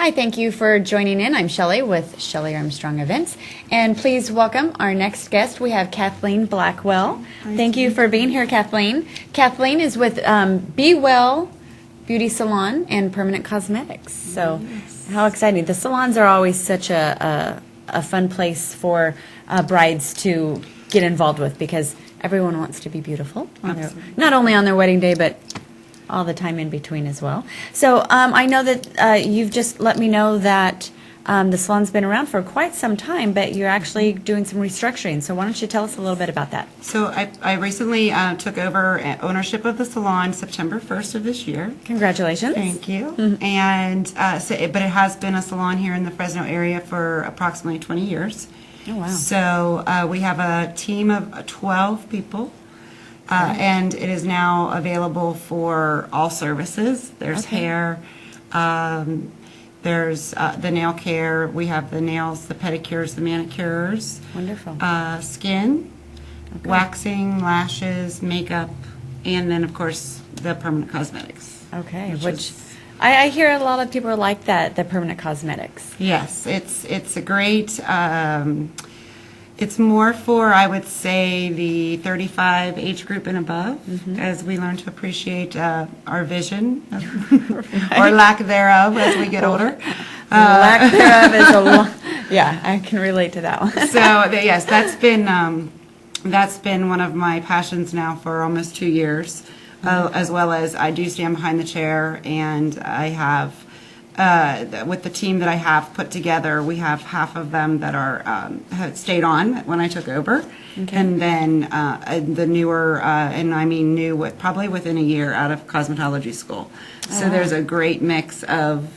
Hi, thank you for joining in. I'm Shelley with Shelley Armstrong Events. And please welcome our next guest. We have Kathleen Blackwell. Thank you for being here, Kathleen. Kathleen is with BWell Beauty Salon and Permanent Cosmetics. So how exciting. The salons are always such a fun place for brides to get involved with because everyone wants to be beautiful, not only on their wedding day, but all the time in between as well. So I know that you've just let me know that the salon's been around for quite some time, but you're actually doing some restructuring. So why don't you tell us a little bit about that? So I recently took over ownership of the salon September 1st of this year. Congratulations. Thank you. And but it has been a salon here in the Fresno area for approximately 20 years. Oh, wow. So we have a team of 12 people. And it is now available for all services. There's hair, there's the nail care. We have the nails, the pedicures, the manicures. Wonderful. Skin, waxing, lashes, makeup, and then, of course, the permanent cosmetics. Okay, which I hear a lot of people like that, the permanent cosmetics. Yes, it's a great... it's more for, I would say, the 35 age group and above, as we learn to appreciate our vision, or lack thereof as we get older. Lack thereof is a lot. Yeah, I can relate to that one. So, yes, that's been one of my passions now for almost 2 years, as well as I do stand behind the chair, and I have... with the team that I have put together, we have half of them that are have stayed on when I took over, and then the newer, and I mean new, probably within a year out of cosmetology school. So there's a great mix of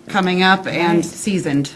coming up and seasoned.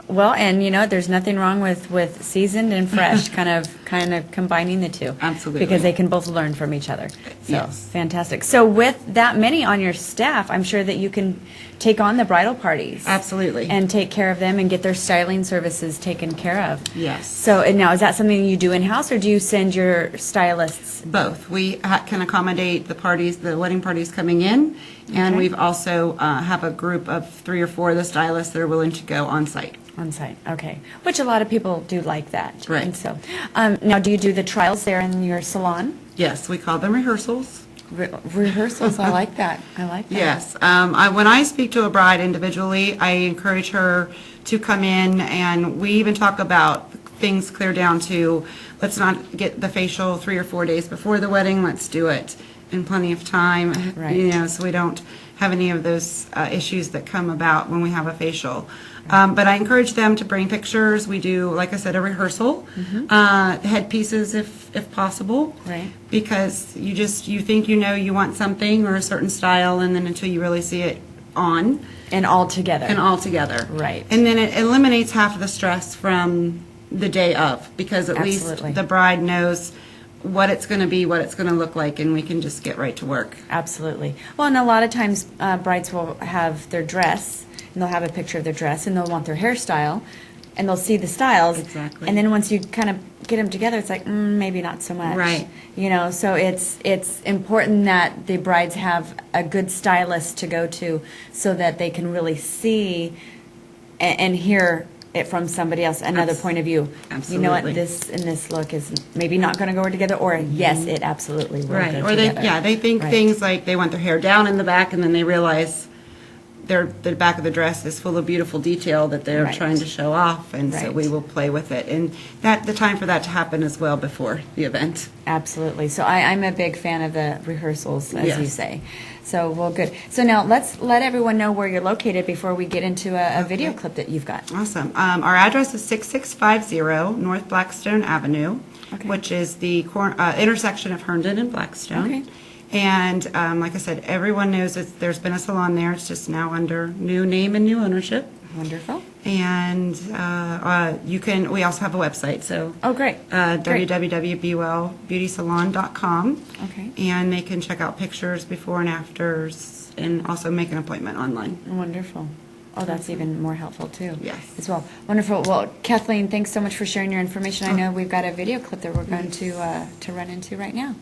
Well, and you know, there's nothing wrong with seasoned and fresh, kind of combining the two. Absolutely. Because they can both learn from each other. So, fantastic. So with that many on your staff, I'm sure that you can take on the bridal parties. Absolutely. And take care of them and get their styling services taken care of. Yes. So and now, is that something you do in-house, or do you send your stylists? Both. We can accommodate the parties, the wedding parties coming in, and we've also have a group of 3 or 4 of the stylists that are willing to go on site. On site, okay. Which a lot of people do like that. Right. And so, now, do you do the trials there in your salon? Yes, we call them rehearsals. Rehearsals, I like that. I like that. Yes. When I speak to a bride individually, I encourage her to come in, and we even talk about things clear down to, let's not get the facial 3 or 4 days before the wedding. Let's do it in plenty of time, so we don't have any of those issues that come about when we have a facial. But I encourage them to bring pictures. We do, like I said, a rehearsal, headpieces if possible, because you think you want something or a certain style, and then until you really see it on. And all together. Right. And then it eliminates half of the stress from the day of, because at least the bride knows what it's going to be, what it's going to look like, and we can just get right to work. Absolutely. Well, and a lot of times brides will have their dress, and they'll have a picture of their dress, and they'll want their hairstyle, and they'll see the styles. Exactly. And then once you kind of get them together, it's like, maybe not so much. Right. You know, so it's important that the brides have a good stylist to go to so that they can really see and hear it from somebody else, another point of view. Absolutely. You know what, this and this look is maybe not going to go together, or yes, it absolutely will go together. Or they think things like they want their hair down in the back, and then they realize the back of the dress is full of beautiful detail that they're trying to show off, and so we will play with it. And the time for that to happen as well before the event. Absolutely. So I'm a big fan of the rehearsals, as you say. So, well, good. So now let's let everyone know where you're located before we get into a video clip that you've got. Awesome. Our address is 6650 North Blackstone Avenue, which is the intersection of Herndon and Blackstone. Okay. And like I said, everyone knows there's been a salon there. It's just now under new name and new ownership. Wonderful. And we also have a website. So great. www.BWellBeautySalon.com. Okay. And they can check out pictures before and afters, and also make an appointment online. Wonderful. Oh, that's even more helpful too. Yes. As well. Wonderful. Well, Kathleen, thanks so much for sharing your information. I know we've got a video clip that we're going to run into right now.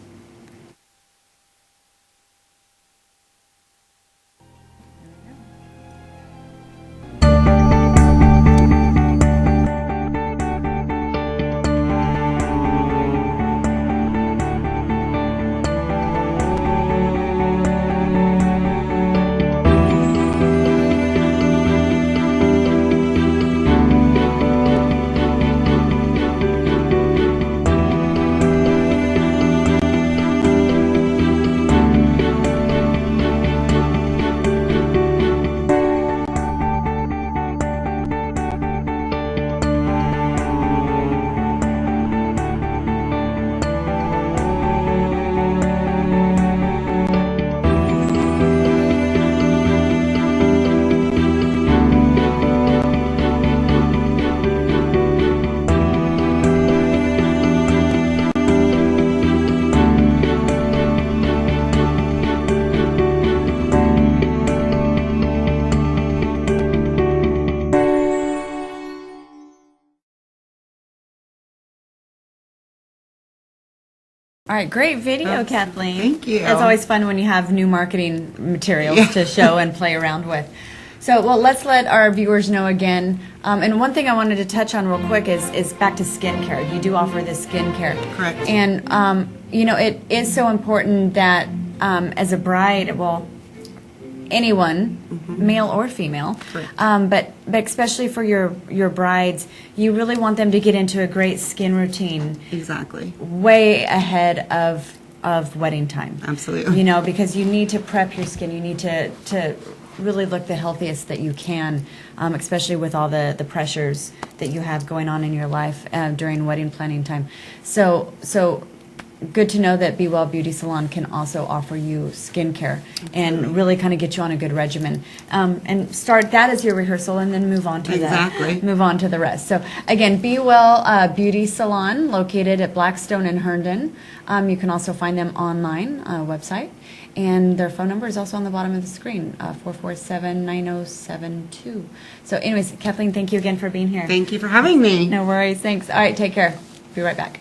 All right, great video, Kathleen. Thank you. It's always fun when you have new marketing materials to show and play around with. So, well, let's let our viewers know again. And one thing I wanted to touch on real quick is back to skincare. You do offer this skincare. Correct. And, you know, it is so important that as a bride, well, anyone, male or female, but especially for your brides, you really want them to get into a great skin routine. Exactly. Way ahead of wedding time. Absolutely. You know, because you need to prep your skin. You need to really look the healthiest that you can, especially with all the pressures that you have going on in your life during wedding planning time. So good to know that BWell Beauty Salon can also offer you skincare and really kind of get you on a good regimen. And start that as your rehearsal and then move on to move on to the rest. So again, BWell Beauty Salon, located at Blackstone and Herndon. You can also find them online website. And their phone number is also on the bottom of the screen, 447-9072. So anyways, Kathleen, thank you again for being here. Thank you for having me. No worries. Thanks. All right, take care. Be right back.